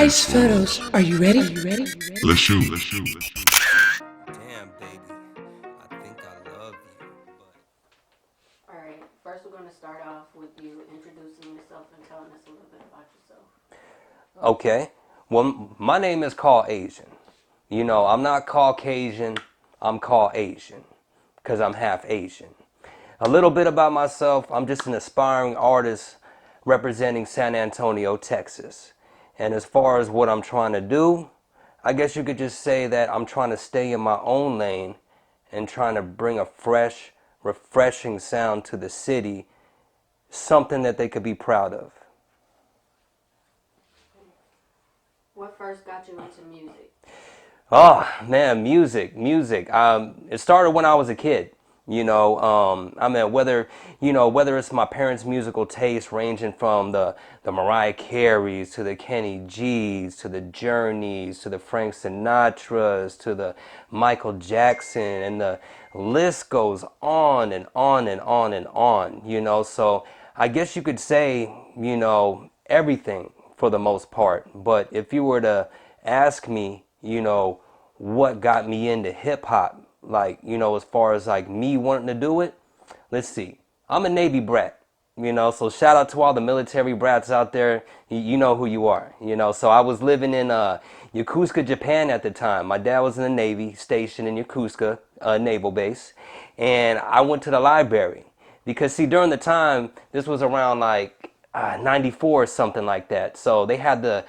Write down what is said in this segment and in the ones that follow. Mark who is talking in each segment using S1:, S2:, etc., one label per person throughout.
S1: Ice photos. Are you ready?
S2: Let's shoot.
S3: Damn, baby. I think I love you, but.
S4: Alright, first we're going to start off with you introducing yourself and telling us a little bit about yourself.
S3: Okay. Well, my name is Cauasian. I'm not Caucasian, I'm Cauasian because I'm half Asian. A little bit about myself, I'm just an aspiring artist representing San Antonio, Texas. And as far as what I'm trying to do, I guess you could just say that I'm trying to stay in my own lane and trying to bring a fresh, refreshing sound to the city, something that they could be proud of.
S4: What first got you into music?
S3: Oh man, music. It started when I was a kid. Whether it's my parents' musical taste, ranging from the Mariah Careys to the Kenny G's to the Journeys to the Frank Sinatras to the Michael Jackson, and the list goes on and on and on and on. So I guess you could say, everything for the most part. But if you were to ask me, what got me into hip hop, like, as far as like me wanting to do it, let's see. I'm a Navy brat, so shout out to all the military brats out there. You know who you are, So I was living in Yokosuka, Japan at the time. My dad was in the Navy, stationed in Yokosuka, naval base, and I went to the library because, see, during the time, this was around like 94 or something like that. So they had the,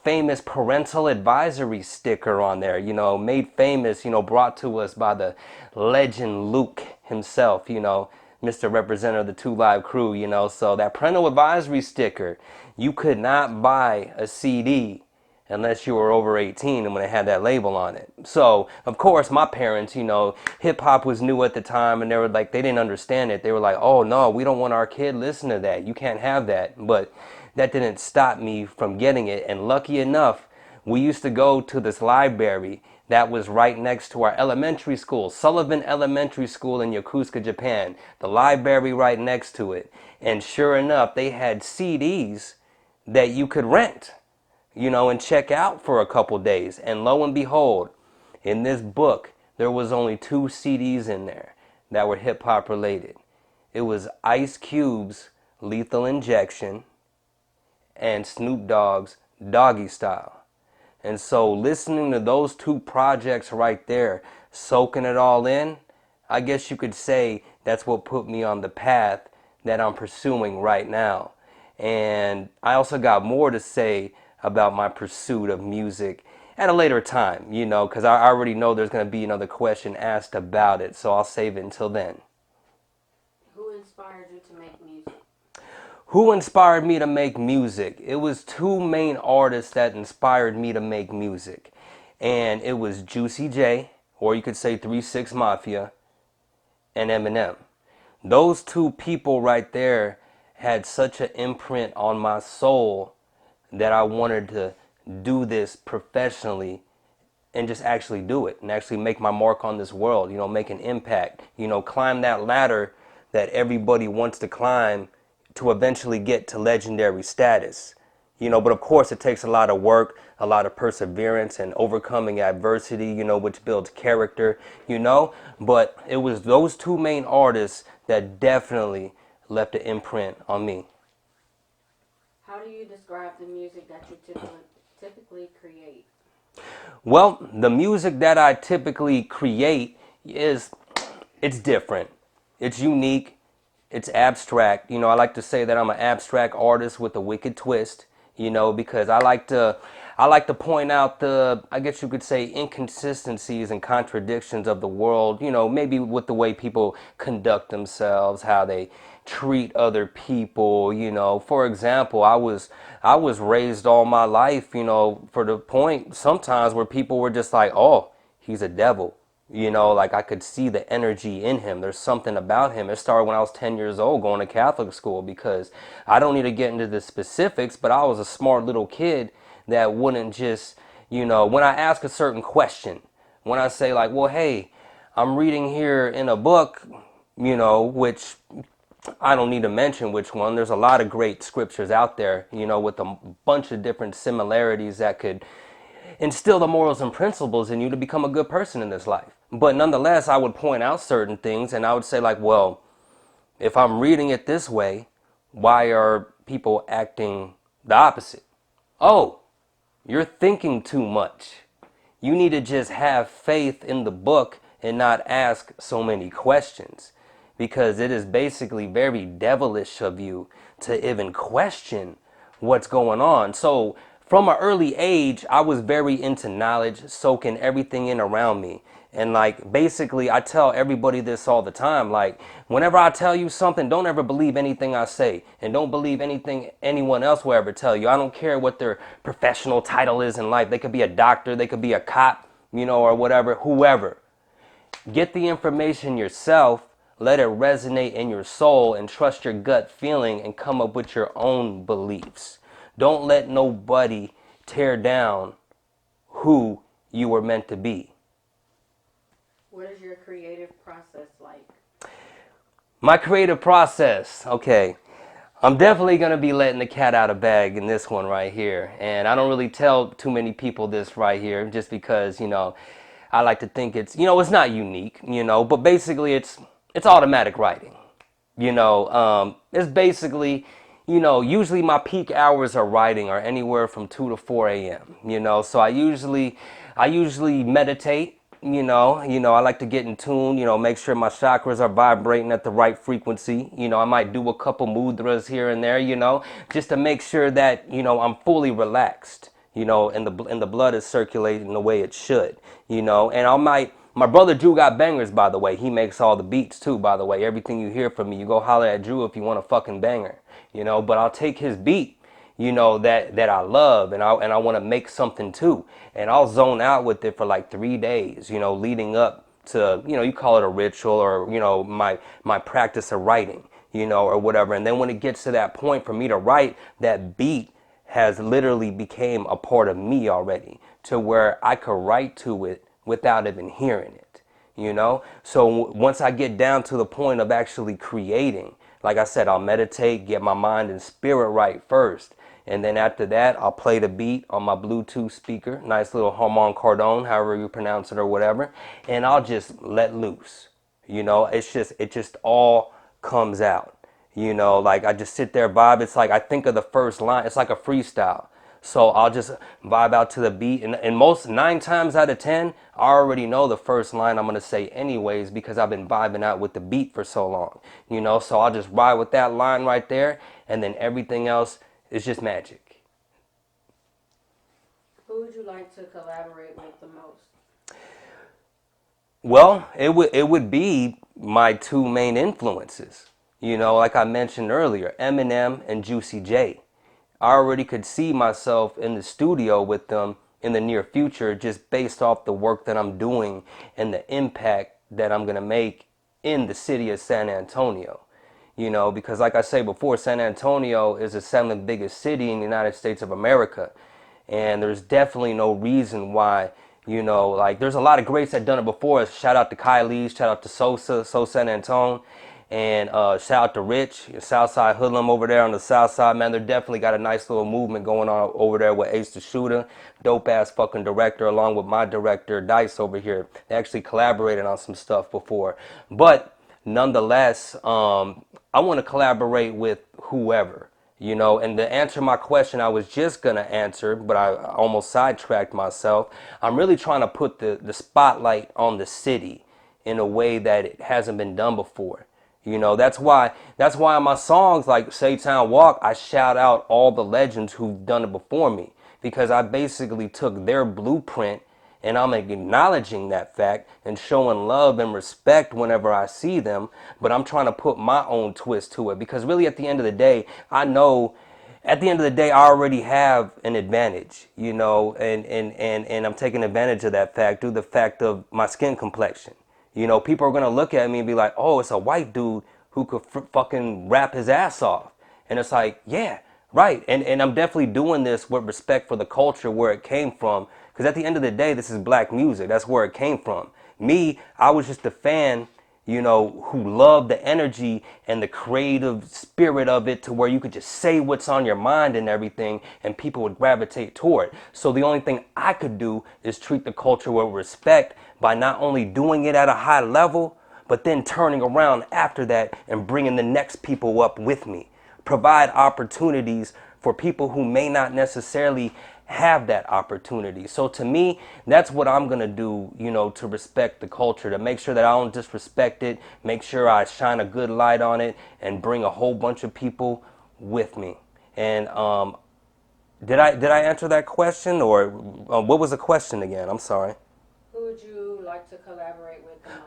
S3: famous parental advisory sticker on there, made famous, brought to us by the legend Luke himself, Mr. Representative of the Two Live Crew, So that parental advisory sticker, you could not buy a CD unless you were over 18 and when it had that label on it. So, of course, my parents, hip hop was new at the time, and they were like, they didn't understand it. They were like, oh no, we don't want our kid listening to that. You can't have that. But that didn't stop me from getting it. And lucky enough, we used to go to this library that was right next to our elementary school, Sullivan Elementary School in Yokosuka, Japan. The library right next to it. And sure enough, they had CDs that you could rent, and check out for a couple days. And lo and behold, in this book, there was only 2 CDs in there that were hip hop related. It was Ice Cube's Lethal Injection and Snoop Dogg's Doggy Style. And so listening to those 2 projects right there, soaking it all in, I guess you could say that's what put me on the path that I'm pursuing right now. And I also got more to say about my pursuit of music at a later time, because I already know there's going to be another question asked about it, so I'll save it until then.
S4: Who inspired you to make music?
S3: Who inspired me to make music? It was 2 main artists that inspired me to make music. And it was Juicy J, or you could say 3 6 Mafia, and Eminem. Those 2 people right there had such an imprint on my soul that I wanted to do this professionally and just actually do it and actually make my mark on this world, make an impact, climb that ladder that everybody wants to climb to eventually get to legendary status. But of course it takes a lot of work, a lot of perseverance and overcoming adversity, which builds character, but it was those 2 main artists that definitely left an imprint on me.
S4: How do you describe the music that you typically create?
S3: Well, the music that I typically create it's different. It's unique. It's abstract. I like to say that I'm an abstract artist with a wicked twist, because I like to point out the, I guess you could say, inconsistencies and contradictions of the world, maybe with the way people conduct themselves, how they treat other people, For example, I was raised all my life, for the point sometimes where people were just like, oh, he's a devil. Like I could see the energy in him. There's something about him. It started when I was 10 years old going to Catholic school, because I don't need to get into the specifics, but I was a smart little kid that wouldn't just, when I ask a certain question, when I say like, well, hey, I'm reading here in a book, which I don't need to mention which one. There's a lot of great scriptures out there, with a bunch of different similarities that could instill the morals and principles in you to become a good person in this life. But nonetheless, I would point out certain things and I would say, like, well, if I'm reading it this way, why are people acting the opposite? Oh, you're thinking too much. You need to just have faith in the book and not ask so many questions, because it is basically very devilish of you to even question what's going on. So from an early age, I was very into knowledge, soaking everything in around me. And like, basically, I tell everybody this all the time. Like, whenever I tell you something, don't ever believe anything I say, and don't believe anything anyone else will ever tell you. I don't care what their professional title is in life. They could be a doctor, they could be a cop, or whatever, whoever. Get the information yourself, let it resonate in your soul, and trust your gut feeling and come up with your own beliefs. Don't let nobody tear down who you were meant to be.
S4: What is your creative process like?
S3: My creative process, okay. I'm definitely going to be letting the cat out of bag in this one right here. And I don't really tell too many people this right here just because, I like to think it's not unique, but basically it's automatic writing. It's basically, usually my peak hours of writing are anywhere from 2 to 4 a.m. So I usually meditate. I like to get in tune, make sure my chakras are vibrating at the right frequency. I might do a couple mudras here and there, just to make sure that, I'm fully relaxed, and the blood is circulating the way it should, and my brother Drew got bangers, by the way. He makes all the beats too, by the way. Everything you hear from me, you go holler at Drew if you want a fucking banger, but I'll take his beat, that I love, and I want to make something too. And I'll zone out with it for like 3 days, leading up to, you call it a ritual, or, my practice of writing, or whatever. And then when it gets to that point for me to write, that beat has literally became a part of me already, to where I could write to it without even hearing it, So once I get down to the point of actually creating, like I said, I'll meditate, get my mind and spirit right first. And then after that, I'll play the beat on my Bluetooth speaker, nice little Harman Kardon, however you pronounce it or whatever. And I'll just let loose. It just all comes out. Like I just sit there, vibe. It's like I think of the first line. It's like a freestyle. So I'll just vibe out to the beat. And most 9 times out of 10, I already know the first line I'm going to say anyways, because I've been vibing out with the beat for so long. So I'll just ride with that line right there. And then everything else is just magic.
S4: Who would you like to collaborate with the most?
S3: Well, it would be my 2 main influences. Like I mentioned earlier, Eminem and Juicy J. I already could see myself in the studio with them in the near future, just based off the work that I'm doing and the impact that I'm going to make in the city of San Antonio. Because like I say before, San Antonio is the 7th biggest city in the United States of America. And there's definitely no reason why, like there's a lot of greats that done it before us. Shout out to Kylie, shout out to SoSanAntone, and shout out to Rich, Southside Hoodlum over there on the South Side. Man, they definitely got a nice little movement going on over there with Ace the Shooter, dope ass fucking director, along with my director Dice over here. They actually collaborated on some stuff before. But nonetheless, I want to collaborate with whoever, and to answer my question I was just going to answer, but I almost sidetracked myself. I'm really trying to put the spotlight on the city in a way that it hasn't been done before. That's why in my songs like Say Town Walk, I shout out all the legends who've done it before me, because I basically took their blueprint and I'm acknowledging that fact and showing love and respect whenever I see them. But I'm trying to put my own twist to it, because really at the end of the day, I know at the end of the day, I already have an advantage, and I'm taking advantage of that fact due to the fact of my skin complexion. People are going to look at me and be like, oh, it's a white dude who could fucking rap his ass off. And it's like, yeah, right. And I'm definitely doing this with respect for the culture where it came from. Because at the end of the day, this is black music. That's where it came from. Me, I was just a fan, who love the energy and the creative spirit of it to where you could just say what's on your mind and everything and people would gravitate toward. So the only thing I could do is treat the culture with respect by not only doing it at a high level, but then turning around after that and bringing the next people up with me. Provide opportunities for people who may not necessarily have that opportunity. So to me, that's what I'm going to do, to respect the culture, to make sure that I don't disrespect it, make sure I shine a good light on it and bring a whole bunch of people with me. And did I answer that question, or what was the question again? I'm sorry.
S4: Who would you like to collaborate with the most?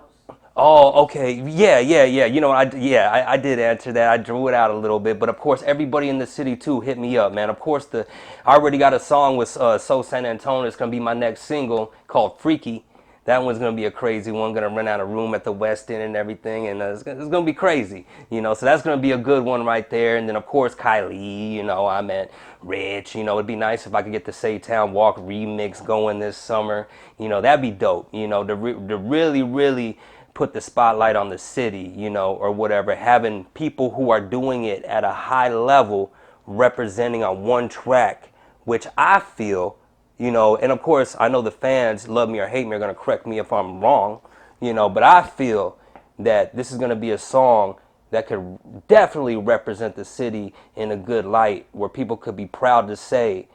S3: Oh, okay. Yeah, yeah, yeah. I did answer that. I drew it out a little bit, but of course, everybody in the city too hit me up, man. Of course, I already got a song with SoSanAntone. It's gonna be my next single called "Freaky." That one's gonna be a crazy one. Gonna rent out a room at the West End and everything, and it's gonna be crazy, So that's gonna be a good one right there. And then of course, Kylie. I meant Rich. It'd be nice if I could get the Say Town Walk remix going this summer. That'd be dope. To really, really put the spotlight on the city, or whatever, having people who are doing it at a high level representing on one track, which I feel, and of course I know the fans, love me or hate me, are going to correct me if I'm wrong, but I feel that this is going to be a song that could definitely represent the city in a good light, where people could be proud to say,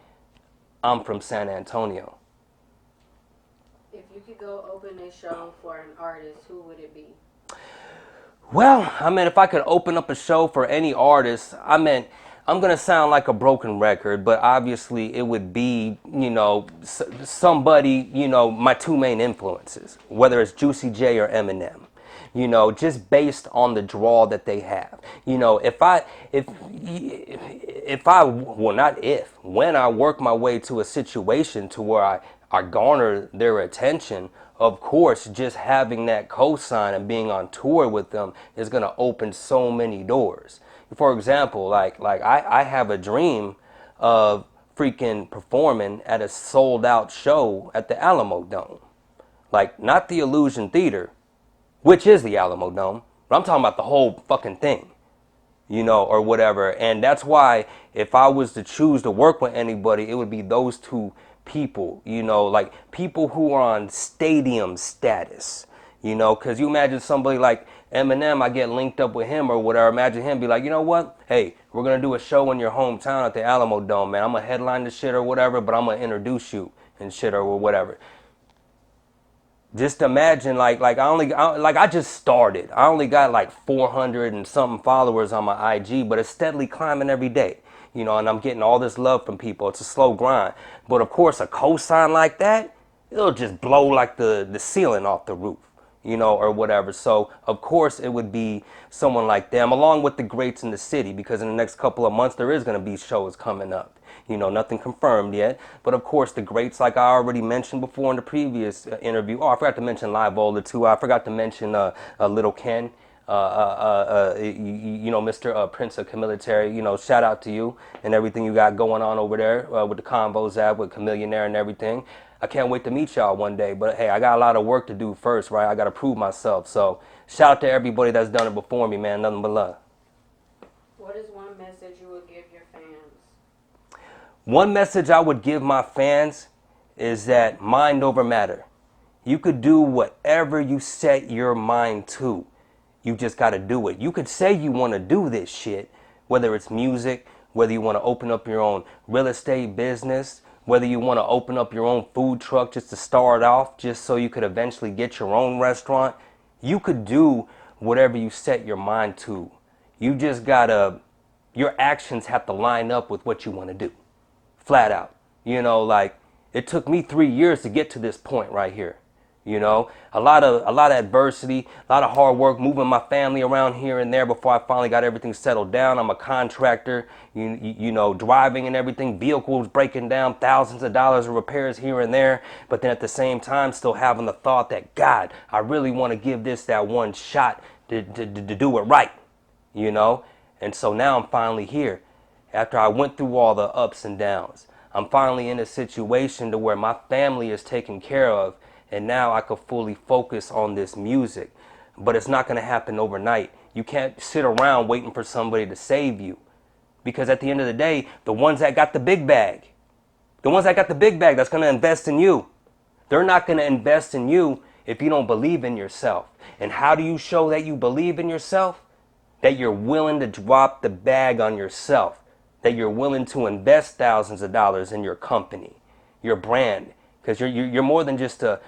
S3: I'm from San Antonio.
S4: If you could go open a show for an artist, who would it be?
S3: Well, I mean, if I could open up a show for any artist, I'm going to sound like a broken record, but obviously it would be, somebody, my two main influences, whether it's Juicy J or Eminem. Just based on the draw that they have. Well, not if, when I work my way to a situation to where I garner their attention, of course, just having that cosign and being on tour with them is going to open so many doors. For example, I have a dream of freaking performing at a sold out show at the Alamo Dome. Like, not the Illusion Theater, which is the Alamo Dome, but I'm talking about the whole fucking thing, or whatever. And that's why if I was to choose to work with anybody, it would be those two people, like people who are on stadium status, because you imagine somebody like Eminem, I get linked up with him or whatever. Imagine him be like, you know what? Hey, we're going to do a show in your hometown at the Alamo Dome, man. I'm going to headline the shit or whatever, but I'm going to introduce you and shit or whatever. Just imagine, I just started. I only got like 400 and something followers on my IG, but it's steadily climbing every day, and I'm getting all this love from people. It's a slow grind, but of course, a cosign like that, it'll just blow like the ceiling off the roof, or whatever. So of course, it would be someone like them, along with the greats in the city, because in the next couple of months there is going to be shows coming up. Nothing confirmed yet. But of course, the greats, like I already mentioned before in the previous interview. Oh, I forgot to mention Live Ola too. I forgot to mention Little Ken. Mr. Prince of Camilitary. Shout out to you and everything you got going on over there with the Convos app with Chamillionaire and everything. I can't wait to meet y'all one day. But hey, I got a lot of work to do first, right? I got to prove myself. So shout out to everybody that's done it before me, man. Nothing but love.
S4: What is one message you would give your fans?
S3: One message I would give my fans is that mind over matter. You could do whatever you set your mind to. You just got to do it. You could say you want to do this shit, whether it's music, whether you want to open up your own real estate business, whether you want to open up your own food truck just to start off, just so you could eventually get your own restaurant. You could do whatever you set your mind to. You just got to, your actions have to line up with what you want to do. Flat out. It took me 3 years to get to this point right here. A lot of adversity, a lot of hard work, moving my family around here and there before I finally got everything settled down. I'm a contractor, driving and everything, vehicles breaking down, thousands of dollars of repairs here and there. But then at the same time, still having the thought that, God, I really want to give this that one shot to do it right, And so now I'm finally here. After I went through all the ups and downs, I'm finally in a situation to where my family is taken care of, and now I could fully focus on this music. but it's not going to happen overnight. You can't sit around waiting for somebody to save you, because at the end of the day, the ones that got the big bag, that's going to invest in you, they're not going to invest in you if you don't believe in yourself. And how do you show that you believe in yourself? That you're willing to drop the bag on yourself, that you're willing to invest thousands of dollars in your company, your brand, because you're more than just an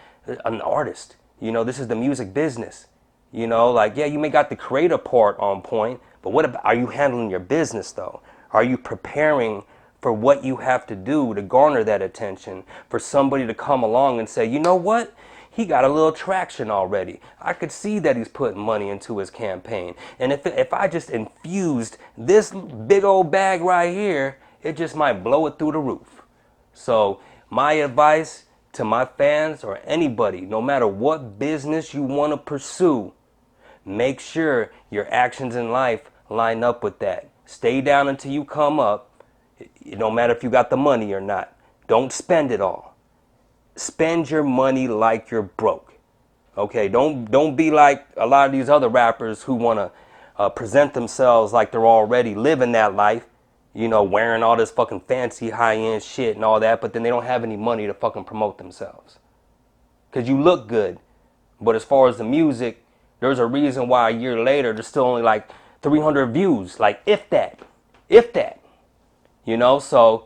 S3: artist. You know, this is the music business. You know, like, yeah, you may got the creative part on point, but what about, are you handling your business though? Are you preparing for what you have to do to garner that attention, for somebody to come along and say, you know what? He got a little traction already. I could see that he's putting money into his campaign. And if I just infused this big old bag right here, it just might blow it through the roof. So my advice to my fans or anybody, no matter what business you want to pursue, make sure your actions in life line up with that. Stay down until you come up, no matter if you got the money or not. Don't spend it all. Spend your money like you're broke. Okay, don't be like a lot of these other rappers who want to present themselves like they're already living that life, you know, wearing all this fucking fancy high-end shit and all that, but then they don't have any money to fucking promote themselves. Because you look good, but as far as the music, there's a reason why a year later there's still only like 300 views, like if that, you know. So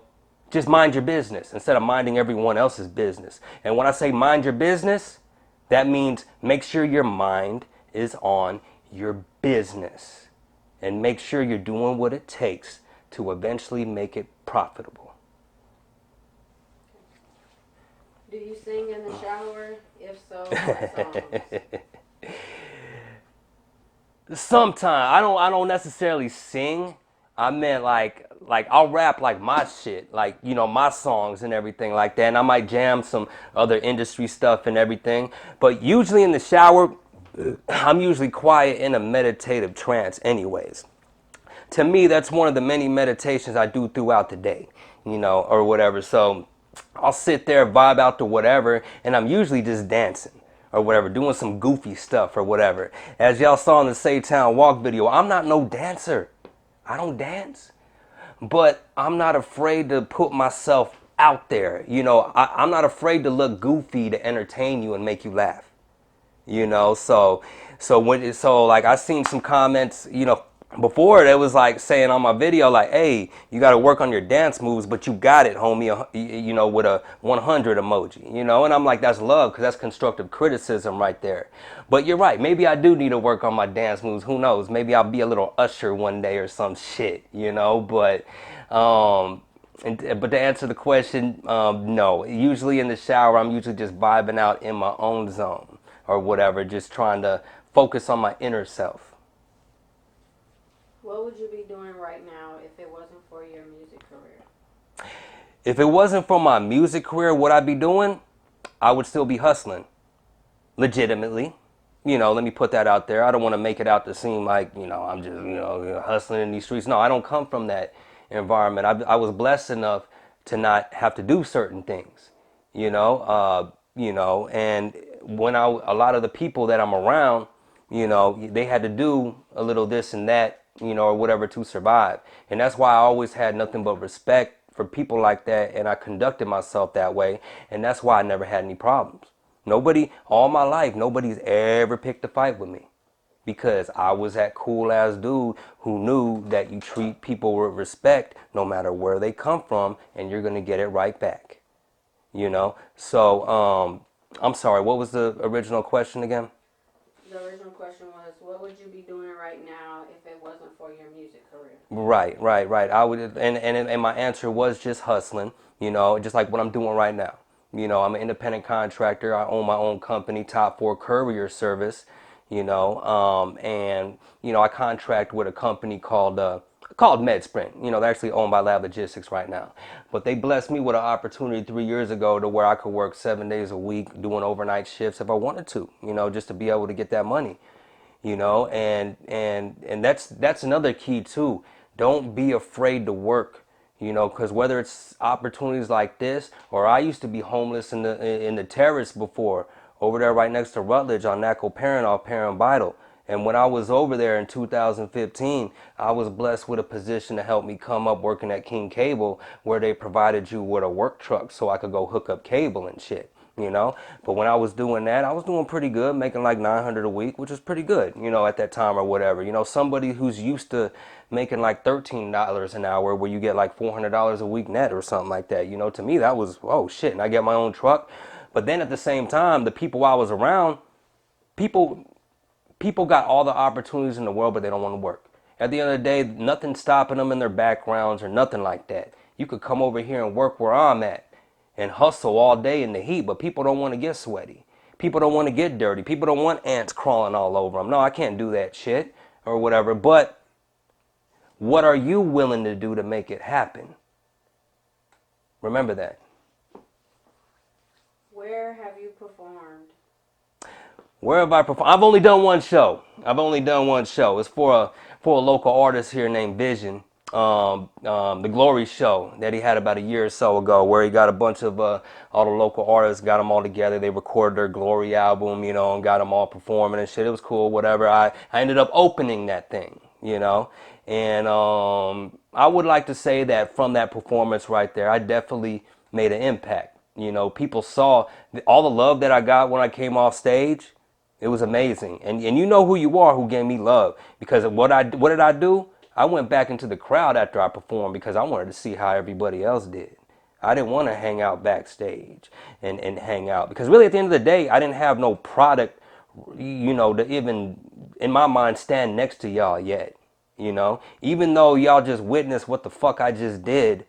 S3: just mind your business instead of minding everyone else's business. And when I say mind your business, that means make sure your mind is on your business and make sure you're doing what it takes to eventually make it profitable.
S4: Do you sing in the shower? If so, what songs?
S3: Sometimes I don't necessarily sing. I meant like I'll rap like my shit, like, you know, my songs and everything like that. And I might jam some other industry stuff and everything. But usually in the shower, I'm usually quiet in a meditative trance anyways. To me, that's one of the many meditations I do throughout the day, you know, or whatever. So I'll sit there, vibe out to whatever, and I'm usually just dancing or whatever, doing some goofy stuff or whatever. As y'all saw in the Saytown Walk video, I'm not no dancer. I don't dance, but I'm not afraid to put myself out there. You know, I'm not afraid to look goofy to entertain you and make you laugh. You know, so like I seen some comments, you know, before that was like saying on my video like, hey, you got to work on your dance moves, but you got it, homie, you know, with a 100 emoji, you know. And I'm like, that's love, because that's constructive criticism right there. But you're right, maybe I do need to work on my dance moves. Who knows, maybe I'll be a little Usher one day or some shit, you know. But but to answer the question, no, usually in the shower I'm usually just vibing out in my own zone or whatever, just trying to focus on my inner self.
S4: What would you be doing right now if it wasn't for your music career?
S3: If it wasn't for my music career, what I'd be doing, I would still be hustling, legitimately. You know, let me put that out there. I don't want to make it out to seem like, you know, I'm just, you know, hustling in these streets. No, I don't come from that environment. I was blessed enough to not have to do certain things, you know, and when a lot of the people that I'm around, you know, they had to do a little this and that, you know, or whatever to survive. And that's why I always had nothing but respect for people like that. And I conducted myself that way. And that's why I never had any problems. Nobody, all my life, nobody's ever picked a fight with me, because I was that cool ass dude who knew that you treat people with respect no matter where they come from, and you're going to get it right back. You know? So, I'm sorry, what was the original question again?
S4: The original question was, what would you be doing right now if it wasn't for your music career?
S3: Right. I would, and my answer was just hustling, you know, just like what I'm doing right now. You know, I'm an independent contractor. I own my own company, Top 4 Courier Service, you know, and, you know, I contract with a company called MedSprint. You know, they're actually owned by Lab Logistics right now. But they blessed me with an opportunity 3 years ago to where I could work 7 days a week doing overnight shifts if I wanted to, you know, just to be able to get that money, you know. And that's another key too. Don't be afraid to work, you know, because whether it's opportunities like this, or I used to be homeless in the terrace before, over there right next to Rutledge on NACO Parent off Parent Vital. And when I was over there in 2015, I was blessed with a position to help me come up working at King Cable, where they provided you with a work truck so I could go hook up cable and shit, you know. But when I was doing that, I was doing pretty good, making like 900 a week, which is pretty good, you know, at that time or whatever. You know, somebody who's used to making like $13 an hour, where you get like $400 a week net or something like that. You know, to me that was, oh shit, and I get my own truck. But then at the same time, the people I was around, people people got all the opportunities in the world, but they don't want to work. At the end of the day, nothing's stopping them in their backgrounds or nothing like that. You could come over here and work where I'm at and hustle all day in the heat, but people don't want to get sweaty. People don't want to get dirty. People don't want ants crawling all over them. No, I can't do that shit or whatever. But what are you willing to do to make it happen? Remember that.
S4: Where have you performed?
S3: Where have I performed? I've only done one show. It's for a local artist here named Vision. The Glory Show that he had about a year or so ago, where he got a bunch of all the local artists, got them all together. They recorded their Glory album, you know, and got them all performing and shit. It was cool, whatever. I ended up opening that thing, you know, and I would like to say that from that performance right there, I definitely made an impact. You know, people saw all the love that I got when I came off stage. It was amazing. And you know who you are who gave me love. Because what did I do? I went back into the crowd after I performed because I wanted to see how everybody else did. I didn't want to hang out backstage and hang out. Because really at the end of the day, I didn't have no product, you know, to even, in my mind, stand next to y'all yet. You know? Even though y'all just witnessed what the fuck I just did,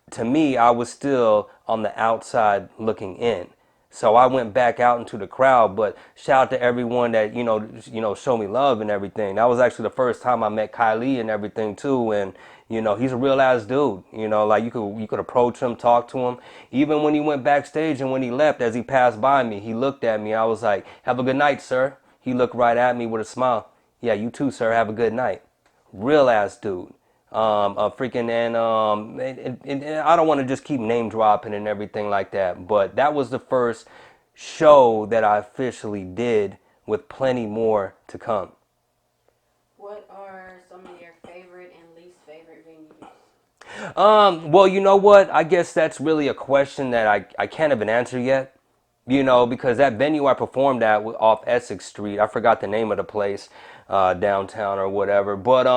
S3: to me, I was still on the outside looking in. So I went back out into the crowd, but shout out to everyone that, show me love and everything. That was actually the first time I met Kylie and everything too. And, you know, he's a real ass dude, you know, like you could approach him, talk to him. Even when he went backstage and when he left, as he passed by me, he looked at me. I was like, "Have a good night, sir." He looked right at me with a smile. "Yeah, you too, sir. Have a good night." Real ass dude. A freaking and I don't want to just keep name dropping and everything like that, but that was the first show that I officially did, with plenty more to come.
S4: What are some of your favorite and least favorite venues?
S3: Well, you know what? I guess that's really a question that I can't even answer yet. You know, because that venue I performed at off Essex Street, I forgot the name of the place, downtown or whatever, but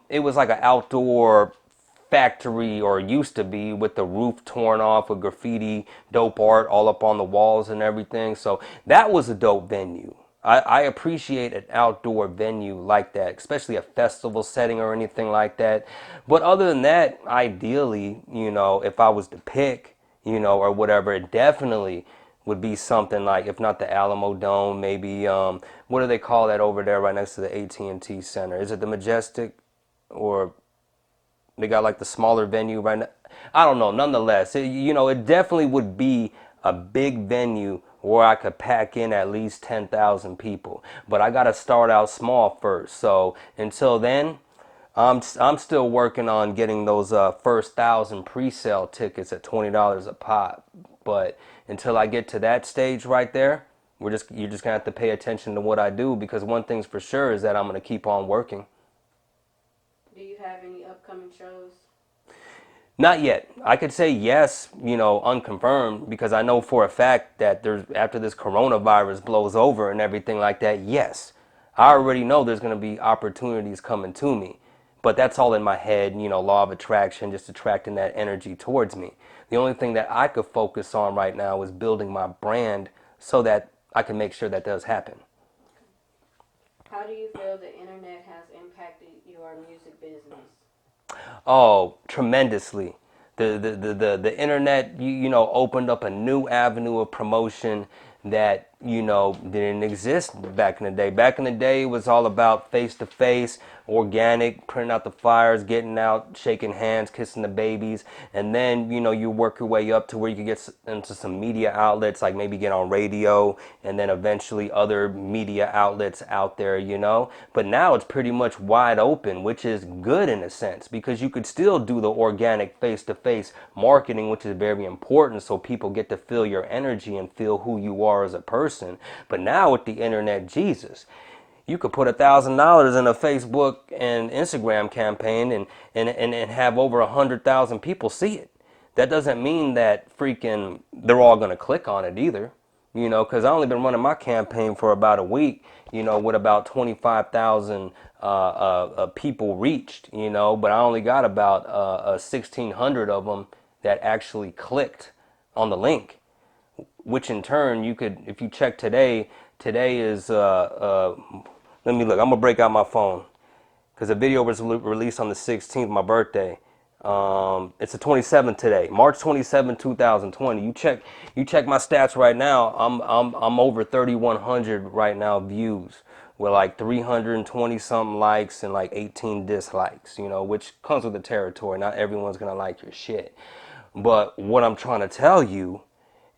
S3: it was like an outdoor factory, or used to be, with the roof torn off with graffiti, dope art all up on the walls and everything. So that was a dope venue. I appreciate an outdoor venue like that, especially a festival setting or anything like that. But other than that, ideally, you know, if I was to pick, you know, or whatever, it definitely would be something like, if not the Alamo Dome, maybe what do they call that over there right next to the AT&T Center? Is it the Majestic, or they got like the smaller venue right now? I don't know. Nonetheless, it definitely would be a big venue where I could pack in at least 10,000 people. But I got to start out small first. So until then, I'm still working on getting those first 1,000 pre-sale tickets at $20 a pop. But until I get to that stage right there, you're just gonna have to pay attention to what I do, because one thing's for sure is that I'm gonna keep on working.
S4: Do you have any upcoming shows?
S3: Not yet. I could say yes, unconfirmed, because I know for a fact that there's, after this coronavirus blows over and everything like that, yes, I already know there's going to be opportunities coming to me. But that's all in my head, law of attraction, just attracting that energy towards me. The only thing that I could focus on right now is building my brand so that I can make sure that does happen.
S4: How do you feel the internet has impacted your music business?
S3: Oh, tremendously. The internet, opened up a new avenue of promotion that, didn't exist back in the day. Back in the day, it was all about face to face, organic, printing out the flyers, getting out, shaking hands, kissing the babies. And then, you work your way up to where you could get into some media outlets, like maybe get on radio, and then eventually other media outlets out there, But now it's pretty much wide open, which is good in a sense, because you could still do the organic face to face marketing, which is very important, so people get to feel your energy and feel who you are as a person. person. But now with the internet, Jesus, you could put $1,000 in a Facebook and Instagram campaign and have over 100,000 people see it. That doesn't mean that freaking they're all gonna click on it either, because I only been running my campaign for about a week, with about 25,000 people reached, but I only got about 1,600 of them that actually clicked on the link, which in turn you could, if you check today is let me look. I'm gonna break out my phone because the video was released on the 16th, my birthday. It's the 27th today, March 27, 2020. You check my stats right now. I'm over 3,100 right now views with like 320 something likes and like 18 dislikes. Which comes with the territory. Not everyone's gonna like your shit. But what I'm trying to tell you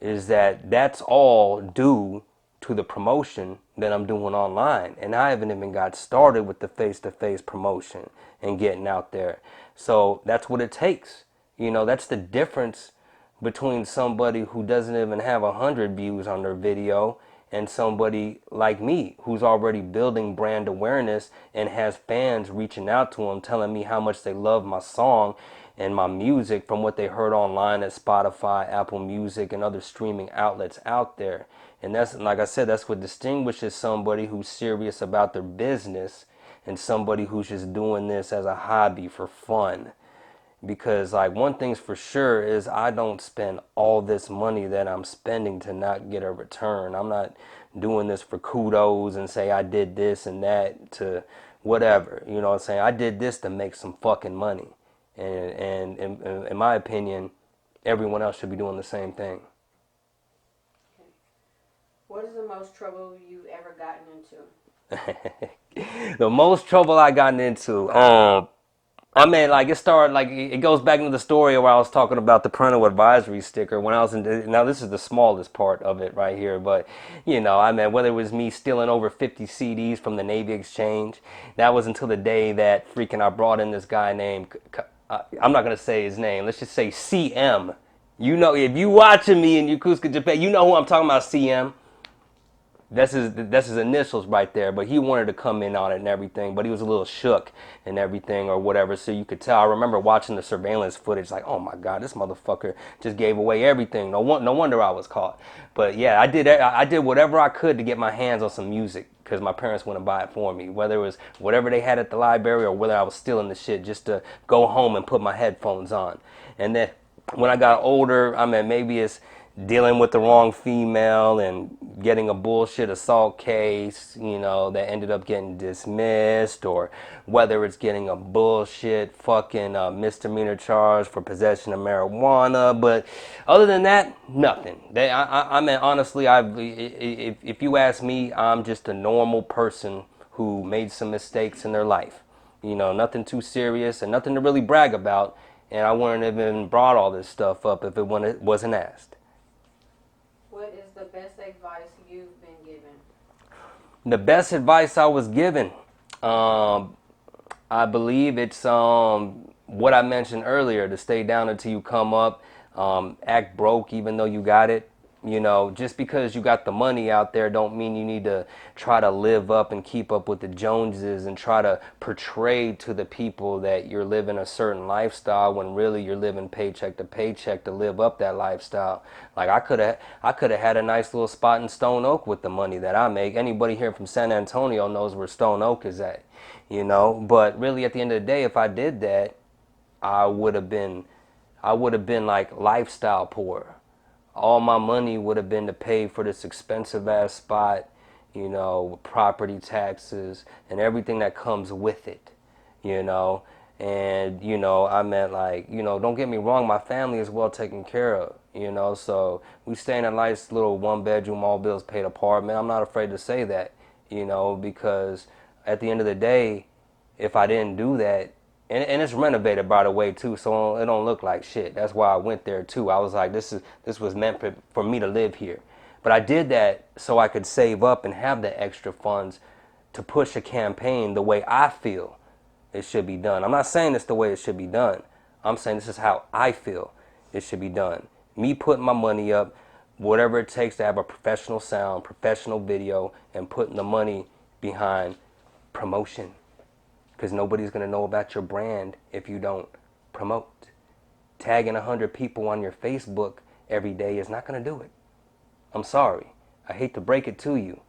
S3: is that that's all due to the promotion that I'm doing online. And I haven't even got started with the face-to-face promotion and getting out there. So that's what it takes. That's the difference between somebody who doesn't even have 100 views on their video and somebody like me who's already building brand awareness and has fans reaching out to them telling me how much they love my song and my music from what they heard online at Spotify, Apple Music, and other streaming outlets out there. And that's, like I said, that's what distinguishes somebody who's serious about their business and somebody who's just doing this as a hobby for fun. Because like one thing's for sure is I don't spend all this money that I'm spending to not get a return. I'm not doing this for kudos and say I did this and that to whatever. You know what I'm saying? I did this to make some fucking money. And in my opinion, everyone else should be doing the same thing.
S4: Okay. What is the most trouble you've ever gotten into?
S3: The most trouble I gotten into, I mean, like it started, like it goes back into the story where I was talking about the parental advisory sticker when I was in. Now this is the smallest part of it right here, but I mean, whether it was me stealing over 50 CDs from the Navy Exchange, that was until the day that freaking I brought in this guy named, I'm not gonna say his name. Let's just say CM. If you watching me in Yokosuka, Japan, you know who I'm talking about, CM. That's his initials right there, but he wanted to come in on it and everything, but he was a little shook and everything or whatever, so you could tell. I remember watching the surveillance footage like, oh my God, this motherfucker just gave away everything. No wonder I was caught. But yeah, I did whatever I could to get my hands on some music because my parents wouldn't buy it for me, whether it was whatever they had at the library or whether I was stealing the shit just to go home and put my headphones on. And then when I got older, I mean, maybe it's dealing with the wrong female and getting a bullshit assault case, that ended up getting dismissed, or whether it's getting a bullshit fucking misdemeanor charge for possession of marijuana. But other than that, nothing. I mean, honestly, if you ask me, I'm just a normal person who made some mistakes in their life. Nothing too serious and nothing to really brag about. And I wouldn't have even brought all this stuff up if it wasn't asked.
S4: What is the best advice you've been given?
S3: The best advice I was given, I believe it's what I mentioned earlier, to stay down until you come up, act broke even though you got it. Just because you got the money out there don't mean you need to try to live up and keep up with the Joneses and try to portray to the people that you're living a certain lifestyle when really you're living paycheck to paycheck to live up that lifestyle. Like I could have had a nice little spot in Stone Oak with the money that I make. Anybody here from San Antonio knows where Stone Oak is at, but really at the end of the day, if I did that, I would have been like lifestyle poor. All my money would have been to pay for this expensive ass spot, property taxes and everything that comes with it, And, I meant like, don't get me wrong, my family is well taken care of, so we stay in a nice little 1-bedroom, all bills paid apartment. I'm not afraid to say that, because at the end of the day, if I didn't do that, and it's renovated by the way too, so it don't look like shit. That's why I went there too. I was like, this was meant for me to live here. But I did that so I could save up and have the extra funds to push a campaign the way I feel it should be done. I'm not saying it's the way it should be done. I'm saying this is how I feel it should be done. Me putting my money up, whatever it takes to have a professional sound, professional video, and putting the money behind promotion. Because nobody's going to know about your brand if you don't promote. Tagging 100 people on your Facebook every day is not going to do it. I'm sorry. I hate to break it to you,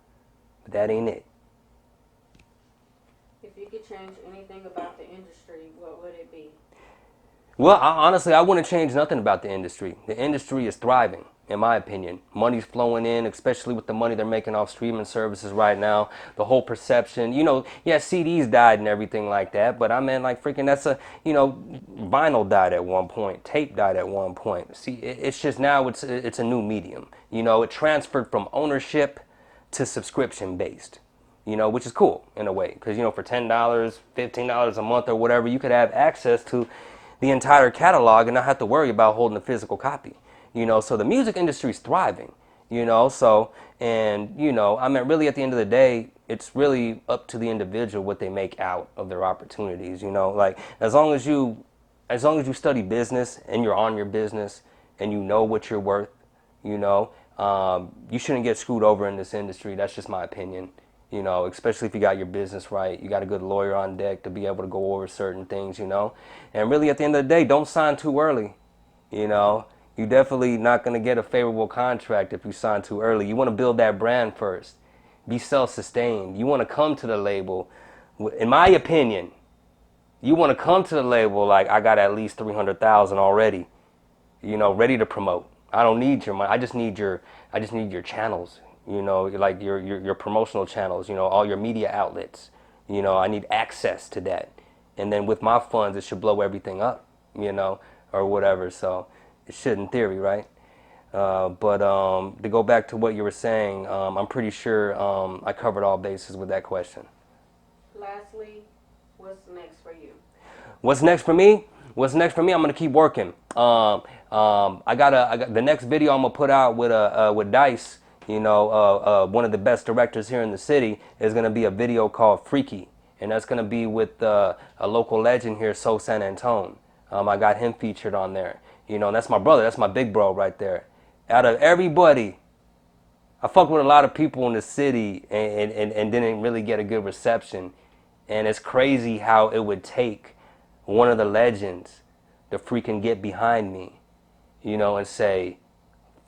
S3: but that ain't it.
S4: If you could change anything about the industry, what would it be?
S3: Well, honestly, I wouldn't change nothing about the industry. The industry is thriving, in my opinion. Money's flowing in, especially with the money they're making off streaming services right now. The whole perception, yeah, CDs died and everything like that, but I mean, like, freaking, vinyl died at one point, tape died at one point. See, it's just now it's a new medium. It transferred from ownership to subscription based. Which is cool in a way, because for $10, $15 a month or whatever, you could have access to the entire catalog and not have to worry about holding a physical copy. So the music industry is thriving. I mean, really at the end of the day, it's really up to the individual what they make out of their opportunities. Like as long as you study business and you're on your business and you know what you're worth, you shouldn't get screwed over in this industry. That's just my opinion. Especially if you got your business right, you got a good lawyer on deck to be able to go over certain things, and really at the end of the day, don't sign too early. You definitely not going to get a favorable contract if you sign too early. You want to build that brand first. Be self-sustained. You want to come to the label, in my opinion, you want to come to the label like I got at least 300,000 already, ready to promote. I don't need your money. I just need your channels, like your promotional channels, all your media outlets. I need access to that. And then with my funds, it should blow everything up, or whatever. So it should in theory, right? But to go back to what you were saying, I'm pretty sure I covered all bases with that question.
S4: Lastly, what's next for you?
S3: What's next for me? What's next for me? I'm gonna keep working. I got the next video I'm gonna put out with Dice. One of the best directors here in the city is gonna be a video called Freaky, and that's gonna be with a local legend here, SoSanAntone. I got him featured on there. And that's my brother. That's my big bro right there. Out of everybody, I fuck with a lot of people in the city and didn't really get a good reception. And it's crazy how it would take one of the legends to freaking get behind me, and say,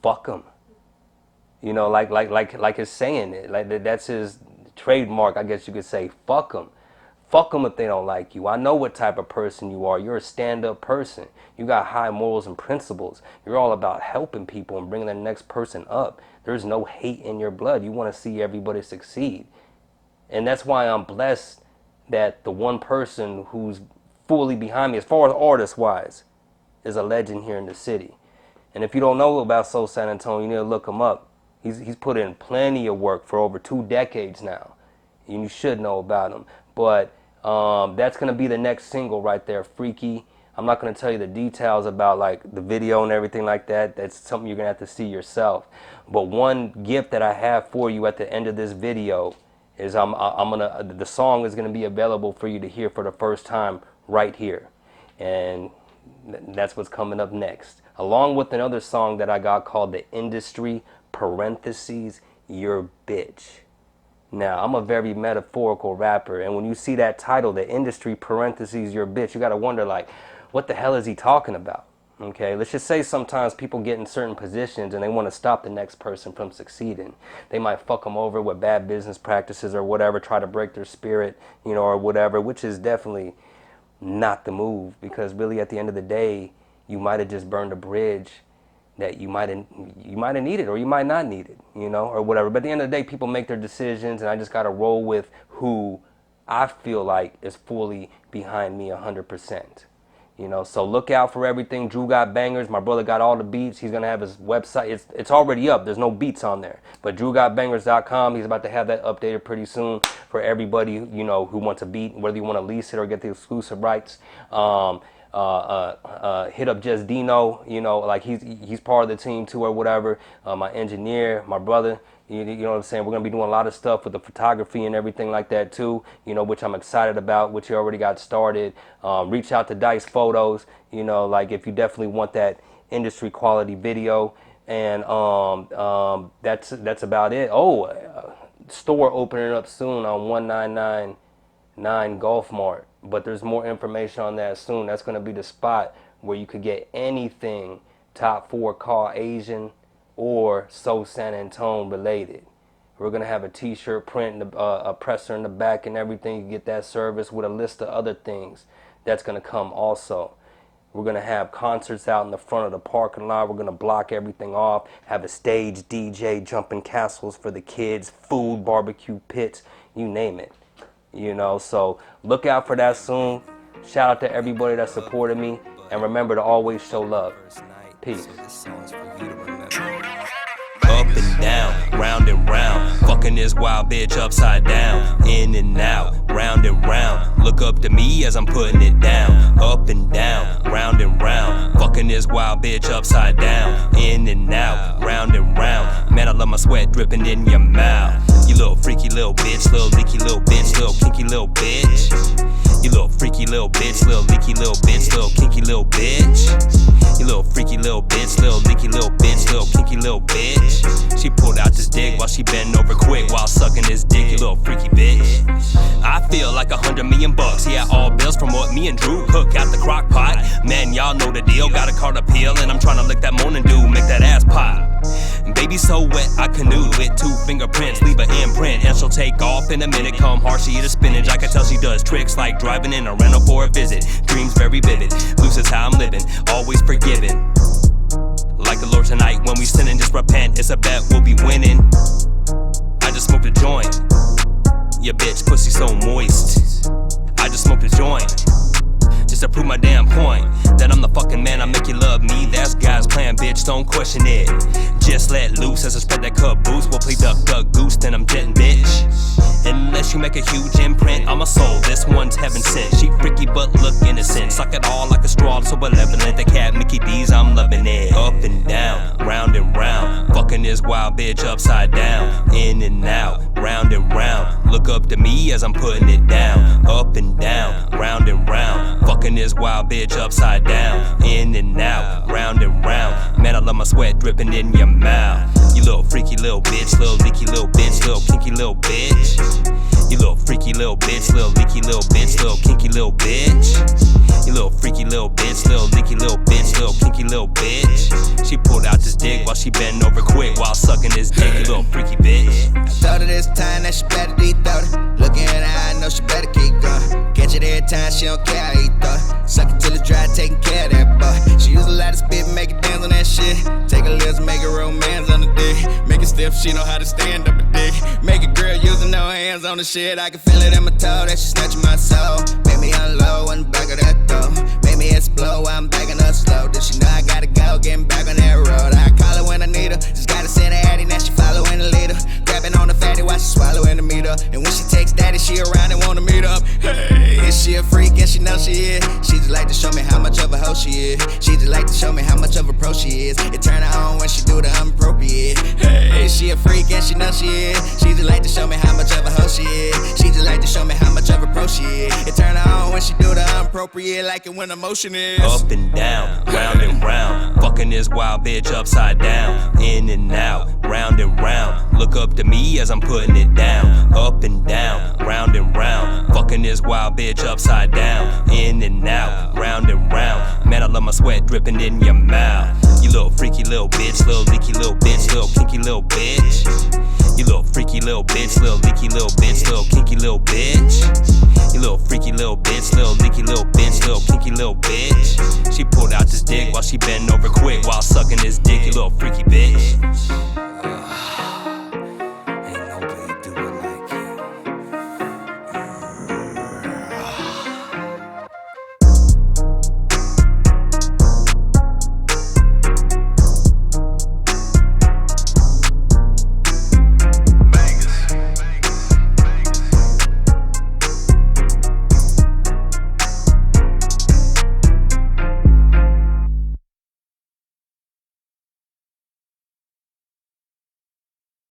S3: fuck him. Like it's saying it. Like that's his trademark, I guess you could say. Fuck him. Fuck them if they don't like you. I know what type of person you are. You're a stand-up person. You got high morals and principles. You're all about helping people and bringing the next person up. There's no hate in your blood. You want to see everybody succeed. And that's why I'm blessed that the one person who's fully behind me, as far as artist-wise, is a legend here in the city. And if you don't know about SoSanAntone, you need to look him up. He's put in plenty of work for over 2 decades now. And you should know about him. But that's going to be the next single right there, Freaky. I'm not going to tell you the details about like the video and everything like that. That's something you're going to have to see yourself. But one gift that I have for you at the end of this video is the song is going to be available for you to hear for the first time right here. And that's what's coming up next. Along with another song that I got called The Industry, parentheses, Your Bitch. Now, I'm a very metaphorical rapper, and when you see that title, The Industry, parentheses, Your Bitch, you gotta wonder, like, what the hell is he talking about? Okay, let's just say sometimes people get in certain positions and they want to stop the next person from succeeding. They might fuck them over with bad business practices or whatever, try to break their spirit, or whatever, which is definitely not the move, because really at the end of the day, you might have just burned a bridge that you might have needed or you might not need it, or whatever. But at the end of the day, people make their decisions, and I just got to roll with who I feel like is fully behind me 100%. So look out for everything. Drew got bangers. My brother got all the beats. He's going to have his website. It's already up. There's no beats on there. But drewgotbangers.com, he's about to have that updated pretty soon for everybody, who wants a beat, whether you want to lease it or get the exclusive rights. Hit up Just Dino, like he's part of the team too or whatever. My engineer, my brother, you know what I'm saying? We're going to be doing a lot of stuff with the photography and everything like that too, which I'm excited about, which you already got started. Reach out to Dice Photos, like if you definitely want that industry quality video And that's about it. Oh, store opening up soon on 1999 Golf Mart. But there's more information on that soon. That's going to be the spot where you could get anything top 4 Cauasian or SoSanAntone related. We're going to have a t-shirt print, a presser in the back and everything. You get that service with a list of other things that's going to come also. We're going to have concerts out in the front of the parking lot. We're going to block everything off, have a stage DJ, jumping castles for the kids, food, barbecue pits, you name it. You know, so look out for that soon. Shout out to everybody that supported me. And remember to always show love. Peace. Up and down, round and round, fucking this wild bitch upside down, in and out, round and round, look up to me as I'm putting it down, up and down, round and round, fucking this wild bitch upside down, in and out, round and round, man I love my sweat dripping in your mouth, you little freaky little bitch, little leaky little bitch, little kinky little bitch, you little freaky little bitch, little leaky little bitch, little kinky little bitch, you little freaky little bitch, little leaky little bitch, little kinky little bitch. She pulled out this dick while she bent over quick while sucking this dick, you little freaky bitch. I feel like $100 million. Yeah, all bills from what me and Drew cook out the crock pot. Man, y'all know the deal. Got a card appeal and I'm trying to lick that morning dew, make that ass pop. Baby so wet, I canoed with 2 fingerprints, leave an imprint, and she'll take off in a minute. Come hard, she eat a spinach. I can tell she does tricks like driving in a rental for a visit. Dreams very vivid, loose is how I'm living, always forgiving. Like the Lord tonight, when we sinning, just repent. It's a bet, we'll be winning. I just smoked a joint. Your bitch pussy so moist. I just smoked a joint. Just to prove my damn point that I'm the fucking man, I make you love me. That's God's plan, bitch, don't question it. Just let loose as I spread that caboose. We'll play duck, duck, goose, then I'm jetting, bitch. Unless you make a huge imprint on my soul, this one's heaven sent. She freaky but look innocent. Suck it all like a straw, so malevolent. The cat Mickey D's, I'm loving it. Up and down, round and round, fucking this wild bitch upside down, in and out, round and round. Look up to me as I'm putting it down. Up and down, round and round, fucking this wild bitch upside down, in and out, round and round. Man, I love my sweat dripping in your mouth. You little freaky little bitch, little leaky little bitch, little kinky little bitch. You little freaky little bitch, little leaky little bitch, little kinky little bitch. You little freaky little bitch, little leaky little bitch, little kinky little bitch. She pulled out this dick while she bent over quick while sucking this dick, you little freaky bitch.
S1: I told her this time that she better de-throat it. Looking in her eye, I know she better keep going. Catch it every time, she don't care how he throw it. Suck it till it's dry, taking care of that boy. She use a lot of spit, make it dance on that shit. Take a list, make it romance on the dick. Make it stiff, she know how to stand up a dick. Make a girl using no hands on the shit. I can feel it in my toe that she snatching my soul. Made me unload on the back of that door. Made me explode while I'm backing up slow. Does she know I gotta go, getting back on that road. I call her when I need her, just gotta send her addy. Now she following the leader, grabbing on the fatty while she swallowing the meter. And when she takes daddy, she around and wanna meet up. Hey, is she a freak? And she knows she is. She just like to show me how much of a hoe she is. She just like to show me how much of a pro she is. It turn her on when she do the inappropriate. Hey, is she a freak? And she knows she is. She just like to show me how much of a hoe she is. She just like to show me how much of a pro she is. It turn her on when she do the inappropriate, like it when emotion is.
S3: Up and down, round and round, fucking this wild bitch upside down, in and out, round and round. Look up to me as I'm putting it down. Up and down, round and round, fucking this wild bitch upside down, in and out, round and round. Man, I love my sweat dripping in your mouth. You little freaky little bitch, little leaky little bitch, little kinky little bitch. You little freaky little bitch, little leaky little bitch, little kinky little bitch. You little freaky little bitch, little leaky little bitch, little kinky little bitch. She pulled out this dick while she bent over quick while sucking this dick, you little freaky bitch.